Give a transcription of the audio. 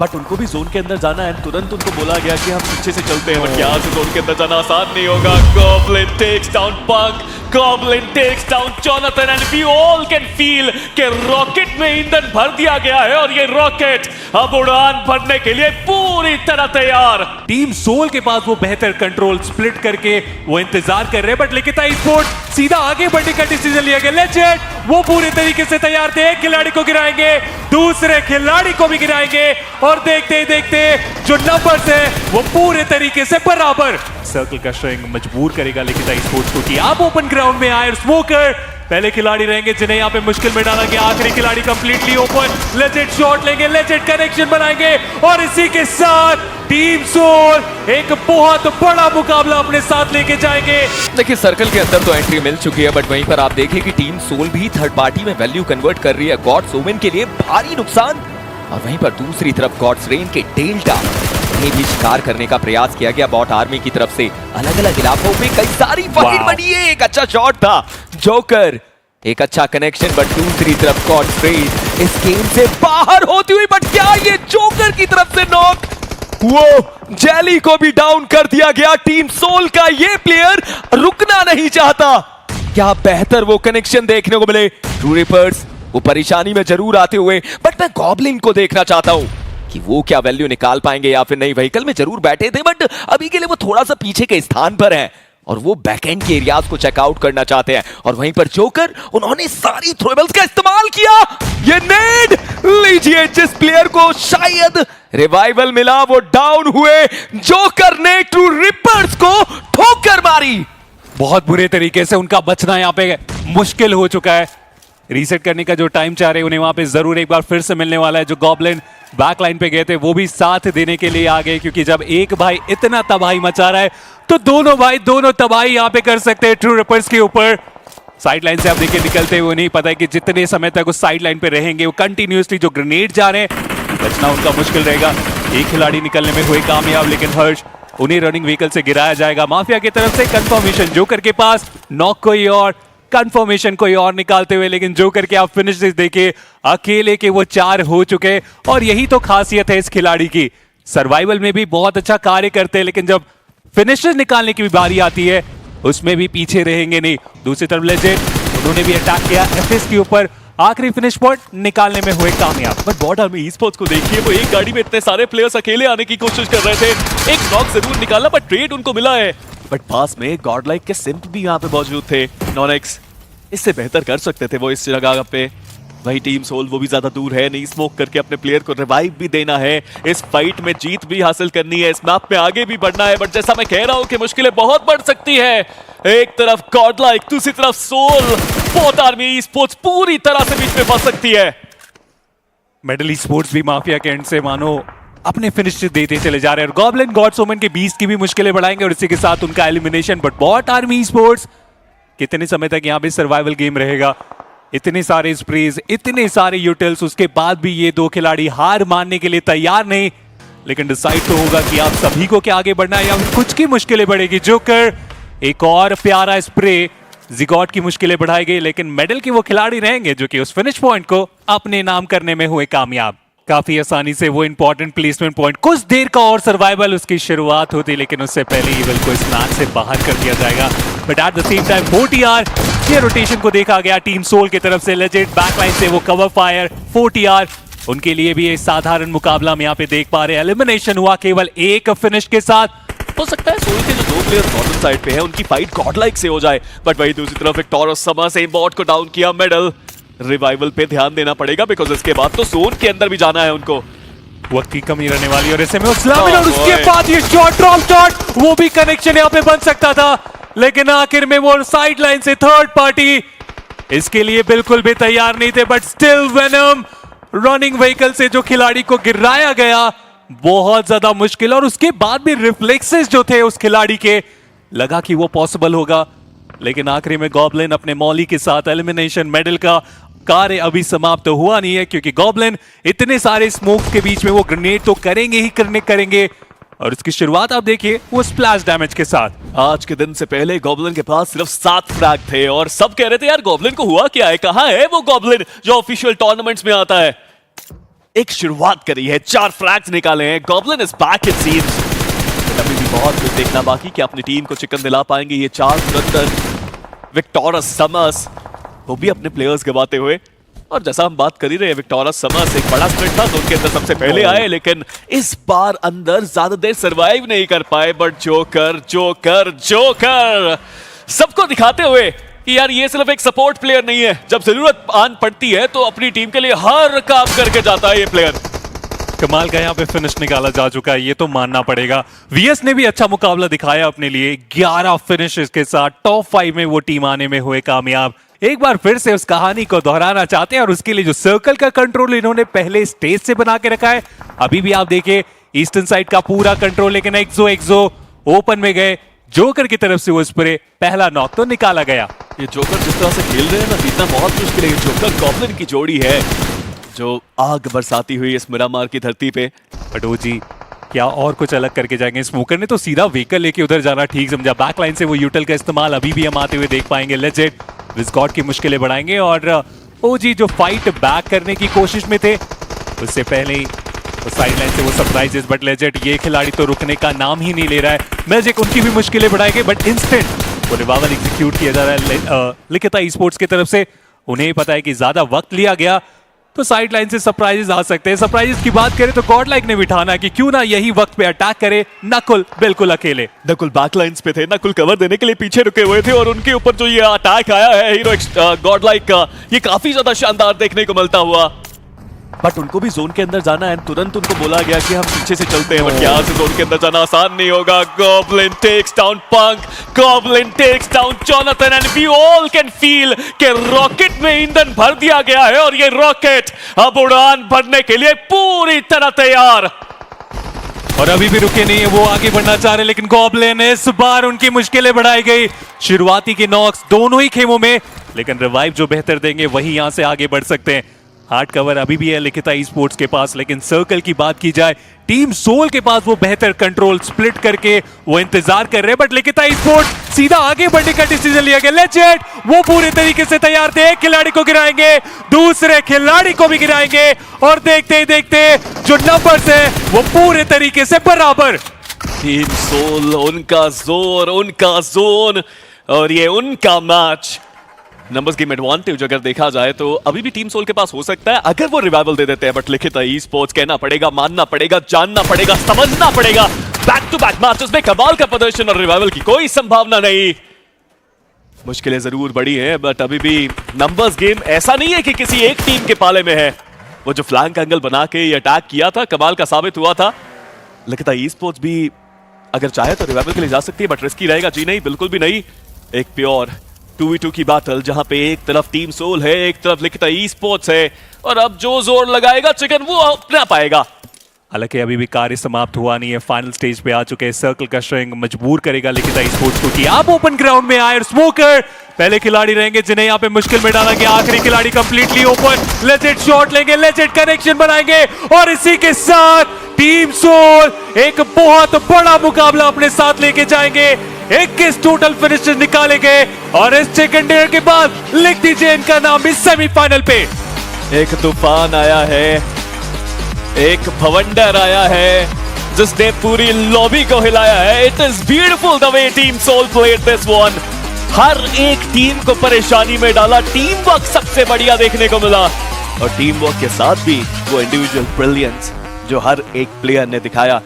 But उनको भी zone के अंदर जाना है। तुरंत उनको बोला गया कि हम पीछे से चलते हैं, बट यहाँ से जोन के अंदर जाना आसान नहीं होगा। Goblin takes down punk, goblin takes down Jonathan, and we all can feel कि रॉकेट में ईंधन भर दिया गया है और ये रॉकेट अब उड़ान भरने के लिए पूरी तरह तैयार। टीम सोल के पास वो बेहतर कंट्रोल स्प्लिट करके वो इंतजार कर रहे हैं, बट लिखिता स्पोर्ट सीधा आगे बढ़ने का डिसीजन लिया गया। लेजेंड वो पूरे तरीके से तैयार थे, एक खिलाड़ी को गिराएंगे, दूसरे खिलाड़ी को भी गिराएंगे, और देखते ही देखते जो नंबर्स है वो पूरे तरीके से बराबर। सर्कल का स्ट्रिंग मजबूर करेगा लिखिता स्पोर्ट्स को कि आप ओपन ग्राउंड में आए। स्मोकर पहले खिलाड़ी रहेंगे जिन्हें यहाँ पे मुश्किल में डाला गया, आखिरी खिलाड़ी कंप्लीटली ओपन। लेजेंड शॉट लेंगे, लेजेंड कनेक्शन बनाएंगे, और इसी के साथ टीम सोल एक बहुत बड़ा मुकाबला अपने साथ लेके जाएंगे। देखिए सर्कल के अंदर तो एंट्री मिल चुकी है, बट वहीं पर आप देखिए कि टीम सोल भी थर्ड पार्टी में वैल्यू कन्वर्ट कर रही है। गॉड्स ओमेन के लिए भारी नुकसान, और वहीं पर दूसरी तरफ गॉड्स रेन के डेल्टा ने भी शिकार करने का प्रयास किया गया बॉट आर्मी की तरफ से। अलग अलग इलाकों में कई सारी फाइट बनी है। एक अच्छा शॉट था जोकर, एक अच्छा कनेक्शन, बट दूसरी तरफ गॉड्स रेन इस गेम से बाहर होती हुई, बट क्या ये जोकर की तरफ से नॉक, वो जेली को भी डाउन कर दिया गया। टीम सोल का ये प्लेयर रुकना नहीं चाहता। क्या बेहतर वो कनेक्शन देखने को मिले। ट्रू रिपर्स वो परेशानी में जरूर आते हुए, बट मैं गॉब्लिन को देखना चाहता हूं कि वो क्या वैल्यू निकाल पाएंगे या फिर नहीं। व्हीकल में जरूर बैठे थे, बट अभी के लिए वो थोड़ा सा पीछे के स्थान पर है और वो बैकएंड के एरियाज को चेकआउट करना चाहते हैं। और वहीं पर जोकर, उन्होंने सारी थ्रोएबल्स का इस्तेमाल किया। ये नेड लीजिए, जिस प्लेयर को शायद रिवाइवल मिला वो डाउन हुए। जोकर ने ट्रू रिपर्स को ठोकर मारी। बहुत बुरे तरीके से उनका बचना यहाँ पे मुश्किल हो चुका है। रीसेट करने का जो टाइम चाह रहे हैं उन्हें वहां पे जरूर एक बार फिर से मिलने वाला है। जो गॉब्लिन बैक लाइन पे गए थे वो भी साथ देने के लिए आ गए, क्योंकि जब एक भाई इतना तबाही मचा रहा है तो दोनों भाई दोनों तबाही यहाँ पे कर सकते हैं ट्रू रिपर्स के ऊपर। साइड लाइन से आप देखिए निकलते हुए, नहीं पता है कि जितने समय तक उस साइड लाइन पे रहेंगे, वो कंटिन्यूसली जो ग्रेनेड जा रहे हैं बचना उनका मुश्किल रहेगा। एक खिलाड़ी निकलने में हुए कामयाब, लेकिन हर्ष उन्हें रनिंग व्हीकल से गिराया जाएगा। माफिया की तरफ से कंफर्मेशन जोकर के पास, नॉक कोई और, कंफर्मेशन कोई और निकालते हुए, लेकिन जोकर के आप फिनिशेस देखिए, अकेले के वो 4 हो चुके। और यही तो खासियत है इस खिलाड़ी की, सर्वाइवल में भी बहुत अच्छा कार्य करते हैं, लेकिन जब फिनिशेस निकालने की भी बारी आती है उसमें भी पीछे रहेंगे नहीं। दूसरी तरफ लेजेंड, उन्होंने भी अटैक किया एफएस के ऊपर, आखिरी फिनिश पॉइंट निकालने में हुए कामयाब। But Bot Army esports को देखिए, वो एक गाड़ी में इतने सारे प्लेयर्स अकेले आने की कोशिश कर रहे थे। एक नॉक जरूर निकाला, बट ट्रेड उनको मिला है। बट पास में गॉडलाइक के सिम्प भी यहाँ पे मौजूद थे। नॉनेक्स इससे बेहतर कर सकते थे वो इस जगह पे। वही टीम सोल वो भी ज्यादा दूर है नहीं, स्मोक करके अपने प्लेयर को रिवाइव भी देना है, इस फाइट में जीत भी हासिल करनी है, इस मैप में आगे भी बढ़ना है। बट जैसा मैं कह रहा हूं कि मुश्किलें बहुत बढ़ सकती है। एक तरफ गॉडलाइक, दूसरी तरफ Soul, Bot Army esports पूरी तरह से बीच में फंस सकती है। मेडल ई स्पोर्ट्स भी माफिया के एंड से मानो अपने फिनिश देते चले जा रहे हैं, और गॉब्लिन गॉड्स ओमेन के 20 की भी मुश्किलें बढ़ाएंगे, और इसी के साथ उनका elimination. But Bot Army esports कितने समय तक यहाँ पे सर्वाइवल गेम रहेगा। इतने सारे स्प्रेज, इतने सारे यूटिल्स, उसके बाद भी ये 2 खिलाड़ी हार मानने के लिए तैयार नहीं। लेकिन डिसाइड तो होगा कि आप सभी को क्या आगे बढ़ना है या फिर कुछ की मुश्किलें बढ़ेगी। जोकर एक और प्यारा स्प्रे, जिगॉट की मुश्किलें बढ़ाएगी, लेकिन मेडल के वो खिलाड़ी रहेंगे जो कि उस फिनिश पॉइंट को अपने नाम करने में हुए कामयाब। काफी आसानी से वो इंपॉर्टेंट प्लेसमेंट पॉइंट, कुछ देर का और सर्वाइवल उसकी शुरुआत होती, लेकिन उससे पहले इविल को इस मैच से बाहर कर दिया जाएगा। But at the same time 4TR ये रोटेशन को देखा गया टीम सोल की तरफ से। लेजेंड बैकलाइन से वो कवर फायर, 4TR उनके लिए भी एक साधारण मुकाबला हम यहाँ पे देख पा रहे हैं। एलिमिनेशन हुआ केवल एक फिनिश के साथ। हो सकता है सोल के जो 2 प्लेयर नॉर्दर्न साइड पे है उनकी फाइट गॉडलाइक से हो जाए, बट वही दूसरी तरफ एक टॉरस समर से बॉट को डाउन किया। मेडल रिवाइवल पे ध्यान देना पड़ेगा, बिकॉज इसके बाद तो जोन के अंदर भी जाना है उनको। वक्त की कमी रहने वाली, और ऐसे में और उसके बाद ये शॉट, ड्रॉप शॉट, वो भी कनेक्शन यहाँ पे बन सकता था, लेकिन आखिर में वो साइड लाइन से थर्ड पार्टी इसके लिए बिल्कुल भी तैयार नहीं थे। But still venom running vehicle से जो खिलाड़ी को गिराया गया, बहुत ज्यादा मुश्किल, और उसके बाद भी रिफ्लेक्सेस जो थे उस खिलाड़ी के, लगा कि वो पॉसिबल होगा, लेकिन आखिरी में गॉब्लिन अपने मौली के साथ एलिमिनेशन। मेडल का कार्य अभी समाप्त तो हुआ नहीं है, क्योंकि गॉब्लिन इतने सारे स्मोक के बीच में वो ग्रेनेड तो करेंगे ही करेंगे, और इसकी शुरुआत आप देखिए वो स्प्लैश डैमेज के साथ। आज के दिन से पहले गॉब्लिन के पास सिर्फ 7 फ्रैग थे, और सब कह रहे थे यार गॉब्लिन को हुआ क्या है, कहां है वो गॉब्लिन जो ऑफिशियल टूर्नामेंट्स में आता है। एक शुरुआत करी है, 4 फ्रैग्स निकाले हैं। Goblin is back it seems. अभी भी बहुत कुछ देखना बाकी कि अपनी टीम को चिकन दिला पाएंगे ये 4 धुरंधर विक्टोरस समर्स, वो भी अपने प्लेयर्स गवाते हुए। और जैसा हम बात कर ही रहे हैं, विक्टोरस समर्स एक बड़ा स्प्लिट था तो उनके अंदर सबसे पहले आए, लेकिन इस बार अंदर ज्यादा देर सरवाइव नहीं कर पाए। बट जोकर जोकर जोकर सबको दिखाते हुए कि यार ये सिर्फ एक सपोर्ट प्लेयर नहीं है, जब जरूरत आन पड़ती है तो अपनी टीम के लिए हर काम करके जाता है ये प्लेयर। कमाल का यहाँ पे फिनिश निकाला जा चुका है, ये तो मानना पड़ेगा। वीएस ने भी अच्छा मुकाबला दिखाया अपने लिए, 11 फिनिशेस के साथ टॉप 5 में वो टीम आने में हुए कामयाब। एक बार फिर से उस कहानी को दोहराना चाहते हैं और उसके लिए जो सर्कल का कंट्रोल इन्होंने पहले स्टेज से बना के रखा है, अभी भी आप देखिए ईस्टर्न साइड का पूरा कंट्रोल, लेकिन एक्सो ओपन में गए, जोकर की तरफ से वो स्प्रे, पहला नॉक तो निकाला गया। ये जोकर जिस तरह से खेल रहे हैं ना, जीतना बहुत मुश्किल है। जोकर गॉब्लिन की जोड़ी है जो आग बरसाती हुई इस मिरामार की धरती पे। बट ओजी क्या और कुछ अलग करके जाएंगे? स्मोकर ने तो सीधा व्हीकल लेके उधर जाना ठीक समझा। बैकलाइन से वो यूटल का इस्तेमाल अभी भी हम आते हुए देख पाएंगे। लेजेंड विस्कॉट की मुश्किलें बढ़ाएंगे और ओजी जो फाइट बैक करने की कोशिश में थे, उससे पहले ही तो साइडलाइन से वो सरप्राइजेस। बट लेजेंड ये खिलाड़ी तो रुकने का नाम ही नहीं ले रहा है। मैजिक उनकी भी मुश्किलें बढ़ाएंगे, बट इंस्टेंट वो रिवाइवल एग्जीक्यूट किया जा रहा है लिखिता ई स्पोर्ट्स की तरफ से। उन्हें पता है कि ज्यादा वक्त लिया गया तो साइड लाइन से सरप्राइजेस आ सकते हैं। सरप्राइजेस की बात करें तो गॉड लाइक ने बिठाना कि क्यों ना यही वक्त पे अटैक करे। नकुल बिल्कुल अकेले, नकुल बैकलाइंस पे थे, नकुल कवर देने के लिए पीछे रुके हुए थे और उनके ऊपर जो ये अटैक आया है हीरो गॉड लाइक का, ये काफी ज्यादा शानदार देखने को मिलता हुआ। बट उनको भी जोन के अंदर जाना है, तुरंत उनको बोला गया कि हम पीछे से चलते हैं, बट यहाँ से जोन के अंदर जाना आसान नहीं होगा। Goblin takes down punk, goblin takes down Jonathan, and we all can feel कि रॉकेट में ईंधन भर दिया गया है और ये रॉकेट अब उड़ान भरने के लिए पूरी तरह तैयार। और अभी भी रुके नहीं है, वो आगे बढ़ना चाह रहे, लेकिन गॉब्लिन इस बार उनकी मुश्किलें बढ़ाई गई। शुरुआती के नॉक्स दोनों ही खेमों में, लेकिन रिवाइव जो बेहतर देंगे वही यहां से आगे बढ़ सकते हैं। हार्ड कवर अभी भी है लिखिता ई स्पोर्ट्स के पास, लेकिन सर्कल की बात की जाए, टीम सोल के पास वो बेहतर कंट्रोल स्प्लिट करके वो इंतजार कर रहे हैं। बट लिखिता ई स्पोर्ट्स सीधा आगे बढ़ने का डिसीजन लिया गया। लेजेंड वो पूरे तरीके से तैयार थे, एक खिलाड़ी को गिराएंगे, दूसरे खिलाड़ी को भी गिराएंगे और देखते ही देखते जो नंबर्स है वो पूरे तरीके से बराबर। टीम सोल, उनका जोर, उनका जोन और ये उनका मैच। नंबर्स गेम एडवांटेज अगर देखा जाए तो अभी भी टीम सोल के पास हो सकता है अगर वो रिवाइवल दे देते हैं, बट लिखिता ई स्पोर्ट्स कहना पड़ेगा, मानना पड़ेगा, जानना पड़ेगा, समझना पड़ेगा, बैक टू बैक मैचेस में कमाल का प्रदर्शन और रिवाइवल की कोई संभावना नहीं। मुश्किलें जरूर बड़ी हैं, बट अभी भी नंबर्स गेम ऐसा नहीं है कि किसी एक टीम के पाले में है। वो जो फ्लैंक एंगल बना के ये अटैक किया था, कमाल का साबित हुआ था। लिखिता ई स्पोर्ट्स भी अगर चाहे तो रिवाइवल के लिए जा सकती है, बट रिस्की रहेगा। जी नहीं, बिल्कुल भी नहीं। एक प्योर 2v2 की बैटल जहां पे एक तरफ टीम सोल है, एक तरफ लिखिता ई स्पोर्ट्स है, और अब जो जोर लगाएगा चिकन वो अपना पाएगा। हालांकि अभी भी कार्य समाप्त हुआ नहीं है, फाइनल स्टेज पे आ चुके हैं। सर्कल का स्ट्रिंग मजबूर करेगा लिखिता ई स्पोर्ट्स को कि आप ओपन ग्राउंड में आए। और स्मोकर पहले खिलाड़ी रहेंगे जिन्हें यहाँ पे मुश्किल में डाला गया। आखिरी खिलाड़ी कंप्लीटली ओपन, लेजेंड शॉट लेंगे, लेजेंड कनेक्शन बनाएंगे और इसी के साथ टीम सोल एक बहुत बड़ा मुकाबला अपने साथ लेके जाएंगे। 21 टोटल फिनिशेस निकाले गए और इस सेकंड डिनर के बाद लिख दीजिए इनका नाम भी सेमीफाइनल पे। एक तूफान आया है, एक भवंडर आया है जिसने पूरी लॉबी को हिलाया है। It is beautiful the way team Soul played this one. हर एक टीम को परेशानी में डाला, टीम वर्क सबसे बढ़िया देखने को मिला और टीम वर्क के साथ भी वो इंडिविजुअल ब्रिलियंस जो हर एक प्लेयर ने दिखाया।